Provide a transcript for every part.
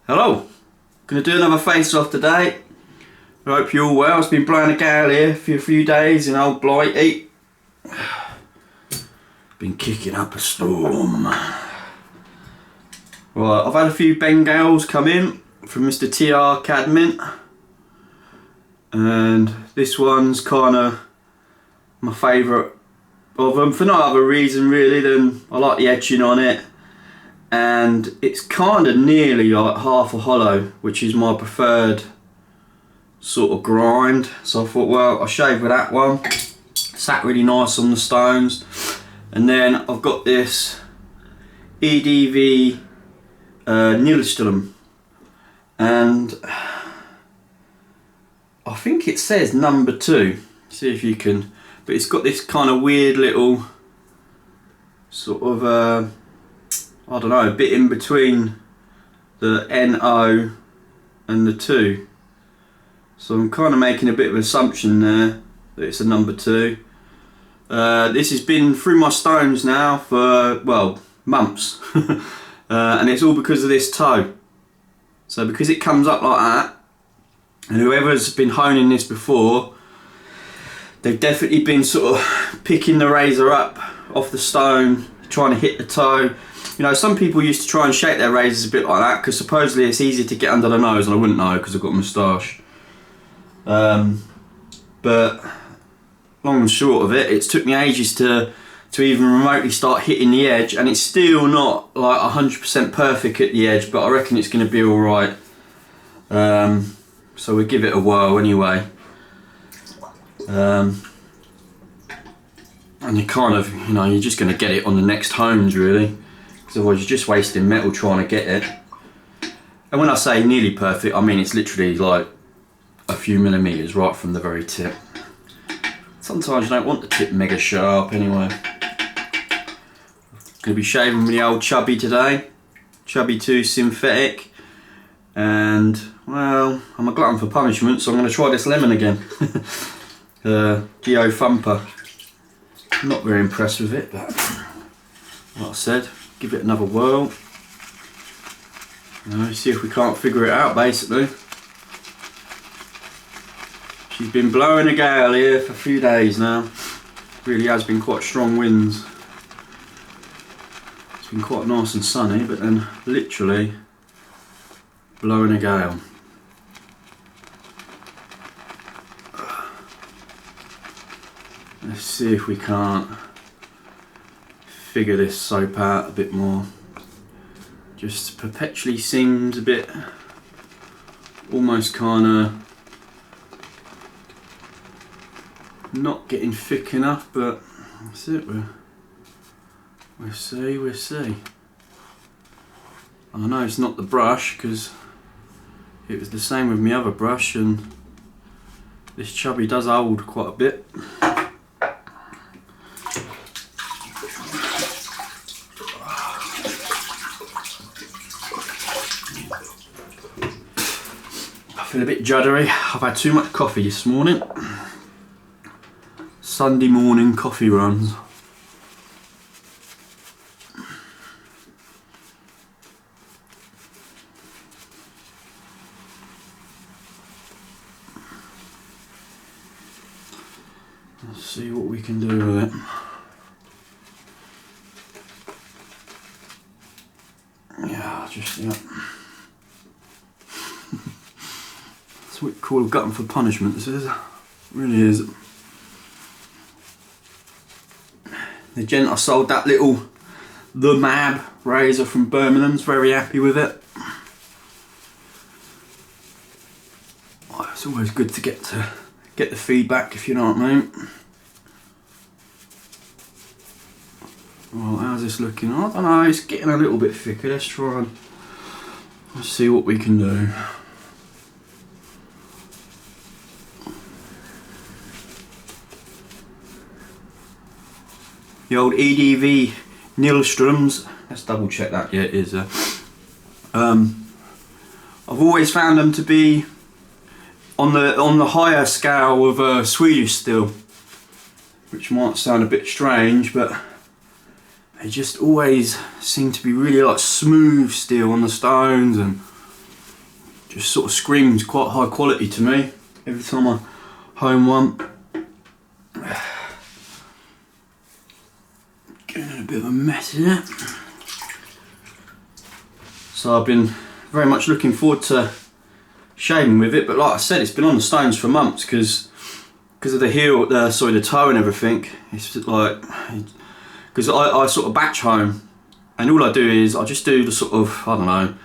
Hello, gonna do another face-off today. I hope you're all well. It's been blowing a gale here for a few days in old Blighty. Been kicking up a storm. Right, I've had a few Bengalls come in from Mr. TR Cadman, and this one's kind of my favourite of them for no other reason really than I like the etching on it. And it's kind of nearly like half a hollow, which is my preferred sort of grind. So I thought, well, I'll shave with that one. Sat really nice on the stones. And then I've got this EDV Neistrom, and I think it says No.82. See if you can, but it's got this kind of weird little sort of I don't know, a bit in between the NO and the 2. So I'm kind of making a bit of an assumption there that it's a No.82. This has been through my stones now for, well, months. And it's all because of this toe. So because it comes up like that, and whoever's been honing this before, they've definitely been sort of picking the razor up off the stone, trying to hit the toe. You know, some people used to try and shape their razors a bit like that because supposedly it's easier to get under the nose, and I wouldn't know because I've got a moustache. But long and short of it, it's took me ages to even remotely start hitting the edge, and it's still not like 100% perfect at the edge, but I reckon it's going to be alright. So we'll give it a whirl anyway. And you kind of, you know, you're just going to get it on the next hones really. Otherwise you're just wasting metal trying to get it. And when I say nearly perfect, I mean it's literally like a few millimeters right from the very tip. Sometimes you don't want the tip mega sharp anyway. Gonna be shaving with the old Chubby today. Chubby 2 synthetic. And well, I'm a glutton for punishment, so I'm gonna try this lemon again. Geo Thumper. Not very impressed with it, but like I said, give it another whirl. See if we can't figure it out basically. She's been blowing a gale here for a few days now. Really has been quite strong winds. It's been quite nice and sunny, but then literally blowing a gale. Let's see if we can't figure this soap out a bit more. Just perpetually seems a bit almost kind of not getting thick enough, but that's it. We'll see. I know it's not the brush because it was the same with my other brush, and this Chubby does hold quite a bit. I feel a bit juddery. I've had too much coffee this morning. Sunday morning coffee runs. Let's see what we can do with it. Yeah, yeah. That's what we call a glutton for punishment, this is. It really is. The gent I sold that little The Mab razor from Birmingham's very happy with it. Oh, it's always good to get the feedback, if you know what I mean. Well, how's this looking? I don't know, it's getting a little bit thicker. Let's see what we can do. The old EDV Neistroms. Let's double check that. Yeah, it is. I've always found them to be on the higher scale of Swedish steel, which might sound a bit strange, but they just always seem to be really like smooth steel on the stones, and just sort of screams quite high quality to me every time I home one. Getting a bit of a mess in it. So I've been very much looking forward to shaving with it, but like I said, it's been on the stones for months because of the heel, the toe and everything. It's just like, because I sort of batch home, and all I do is I just do the sort of, I don't know,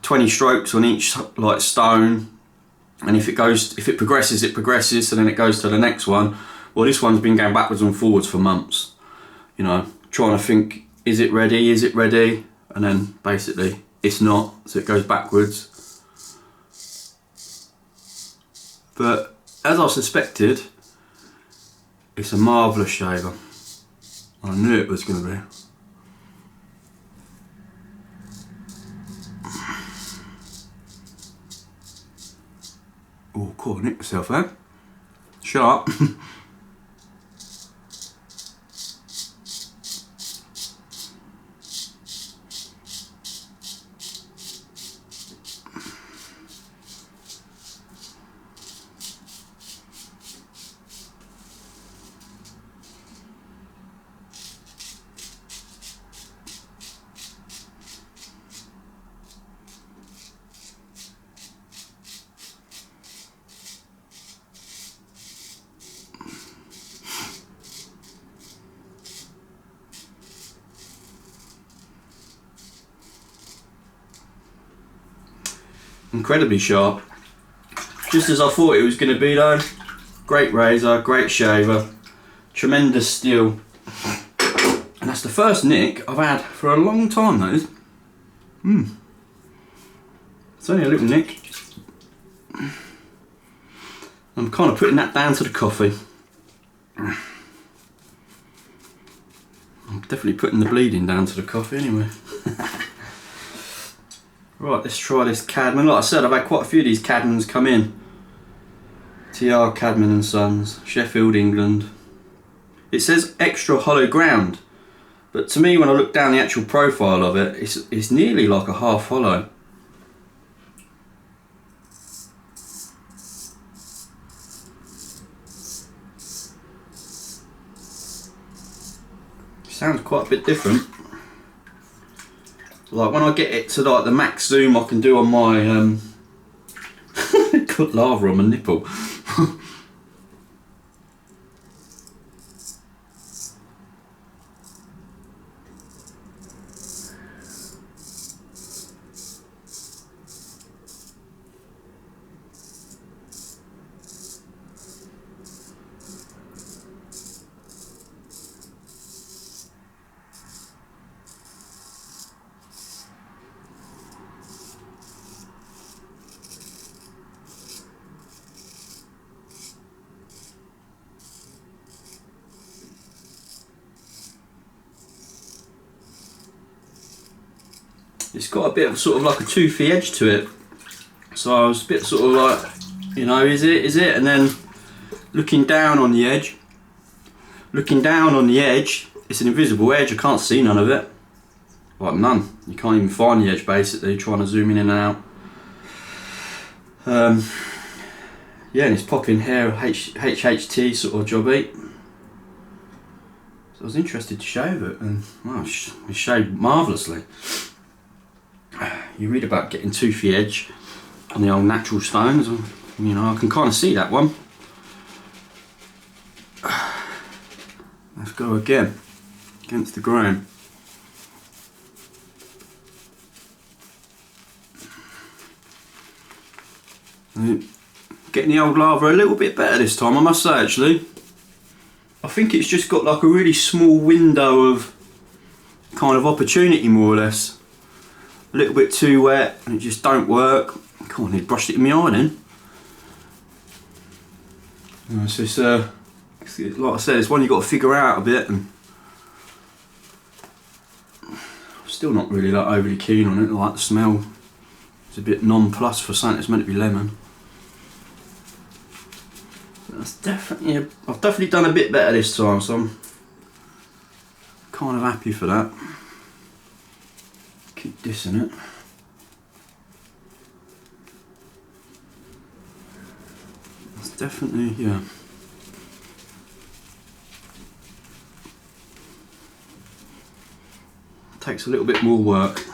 20 strokes on each like stone, and if it progresses, it progresses, so then it goes to the next one. Well, this one's been going backwards and forwards for months, you know, trying to think, is it ready, and then basically it's not, so it goes backwards. But as I suspected, it's a marvellous shaver. I knew it was going to be. Oh, cool, I nicked myself there. Sharp. Incredibly sharp, just as I thought it was going to be though. Great razor, great shaver, tremendous steel, and that's the first nick I've had for a long time, that is. It's only a little nick. I'm kind of putting that down to the coffee. I'm definitely putting the bleeding down to the coffee anyway. Right, let's try this Cadman. Like I said, I've had quite a few of these Cadmans come in. TR Cadman and Sons, Sheffield, England. It says extra hollow ground, but to me when I look down the actual profile of it, it's nearly like a half hollow. Sounds quite a bit different. Like when I get it to like the max zoom I can do on my got lava on my nipple. It's got a bit of sort of like a toothy edge to it, so I was a bit sort of like, you know, is it? And then looking down on the edge, it's an invisible edge. I can't see none of it, like none. You can't even find the edge basically, trying to zoom in and out. Yeah, and it's popping hair, HHT sort of jobby. So I was interested to shave it, and well, it shaved marvellously. You read about getting toothy edge on the old natural stones, you know, I can kind of see that one. Let's go again, against the grain. Getting the old lava a little bit better this time, I must say actually. I think it's just got like a really small window of kind of opportunity more or less. A little bit too wet and it just don't work. Come on, I brushed it in my eye then. So it's like I said, it's one you've got to figure out a bit, and I'm still not really like overly keen on it. I like the smell. It's a bit nonplussed for something that's meant to be lemon. That's definitely, I've definitely done a bit better this time, so I'm kind of happy for that. Keep dissing it. definitely, yeah. Takes a little bit more work.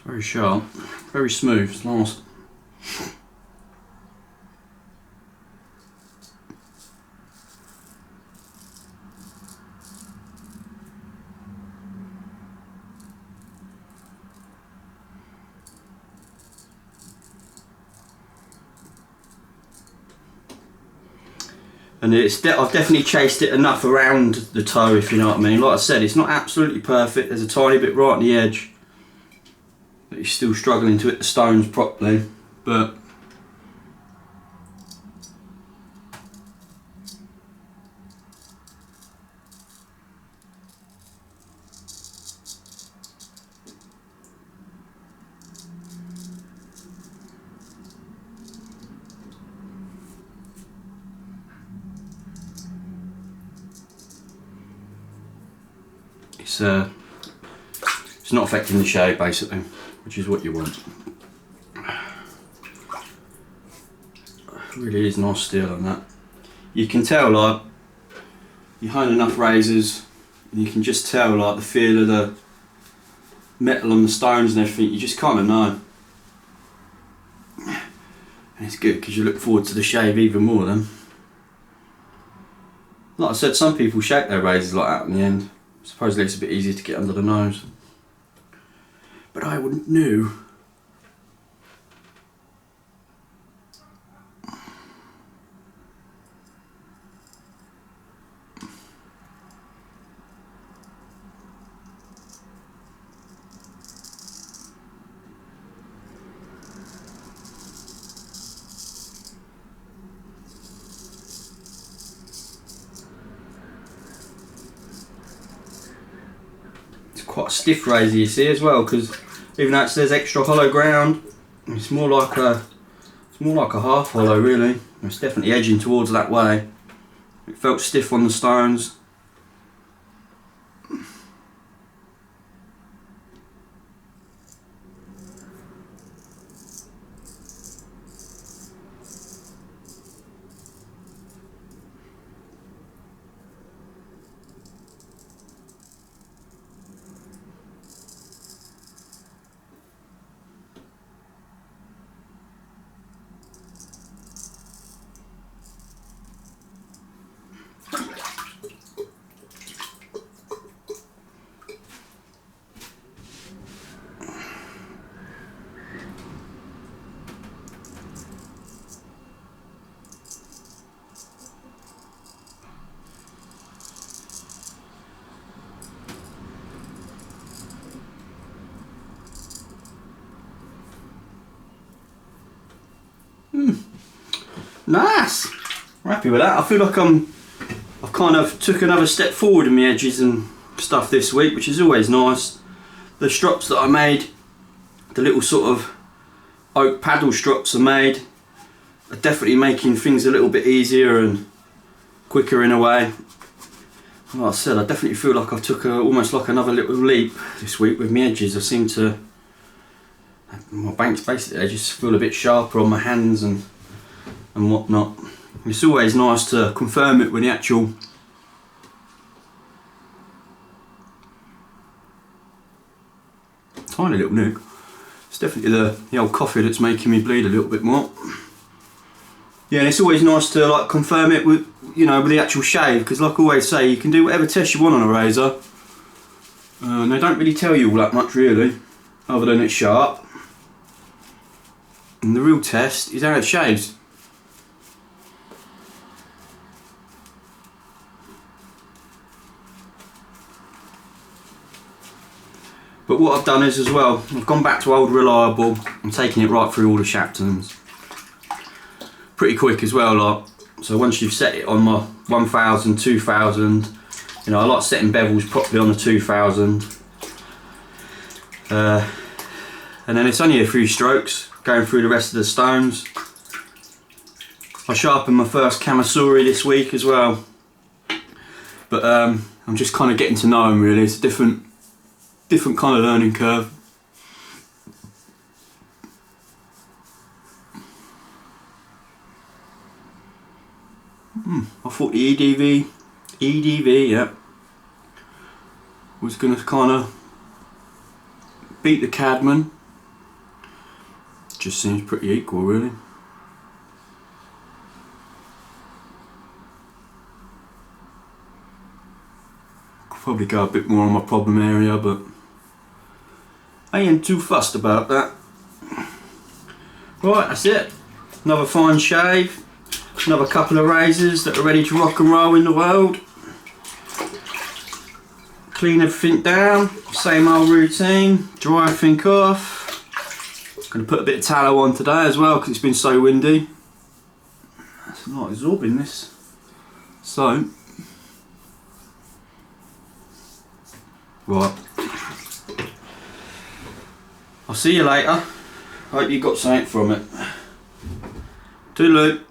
Very sharp, very smooth, it's nice. And I've definitely chased it enough around the toe, if you know what I mean. Like I said, it's not absolutely perfect, there's a tiny bit right on the edge. He's still struggling to hit the stones properly, but it's not affecting the shape basically, which is what you want. It really is nice steel on that. You can tell, like, you hone enough razors and you can just tell, like, the feel of the metal on the stones and everything. You just kind of know, and it's good because you look forward to the shave even more then. Like I said, some people shape their razors like that in the end. Supposedly it's a bit easier to get under the nose, but I wouldn't know. Quite a stiff razor, you see, as well, because even though there's extra hollow ground, it's more like a half hollow really. It's definitely edging towards that way. It felt stiff on the stones. Nice! I'm happy with that. I feel like I've kind of took another step forward in my edges and stuff this week, which is always nice. The strops that I made, the little sort of oak paddle strops I made, are definitely making things a little bit easier and quicker in a way. Like I said, I definitely feel like I've took almost like another little leap this week with my edges. I seem to, my banks basically, I just feel a bit sharper on my hands and whatnot. It's always nice to confirm it with the actual tiny little nick. It's definitely the old coffee that's making me bleed a little bit more. Yeah, and it's always nice to like confirm it with, you know, with the actual shave, because like I always say, you can do whatever test you want on a razor, and they don't really tell you all that much really, other than it's sharp. And the real test is how it shaves. But what I've done is as well, I've gone back to old reliable. I'm taking it right through all the Shaptons. Pretty quick as well, like. So once you've set it on my 1000, 2000, you know, I like setting bevels properly on the 2000. And then it's only a few strokes going through the rest of the stones. I sharpened my first Kamasuri this week as well. But I'm just kind of getting to know them really. It's a different kind of learning curve. I thought the EDV, yeah, was going to kind of beat the Cadman. Just seems pretty equal really. Could probably go a bit more on my problem area, but I ain't too fussed about that. Right, that's it. Another fine shave. Another couple of razors that are ready to rock and roll in the world. Clean everything down, same old routine, dry everything off. Gonna put a bit of tallow on today as well because it's been so windy. It's not absorbing this. So, right. I'll see you later. Hope you got something from it. Toodaloo.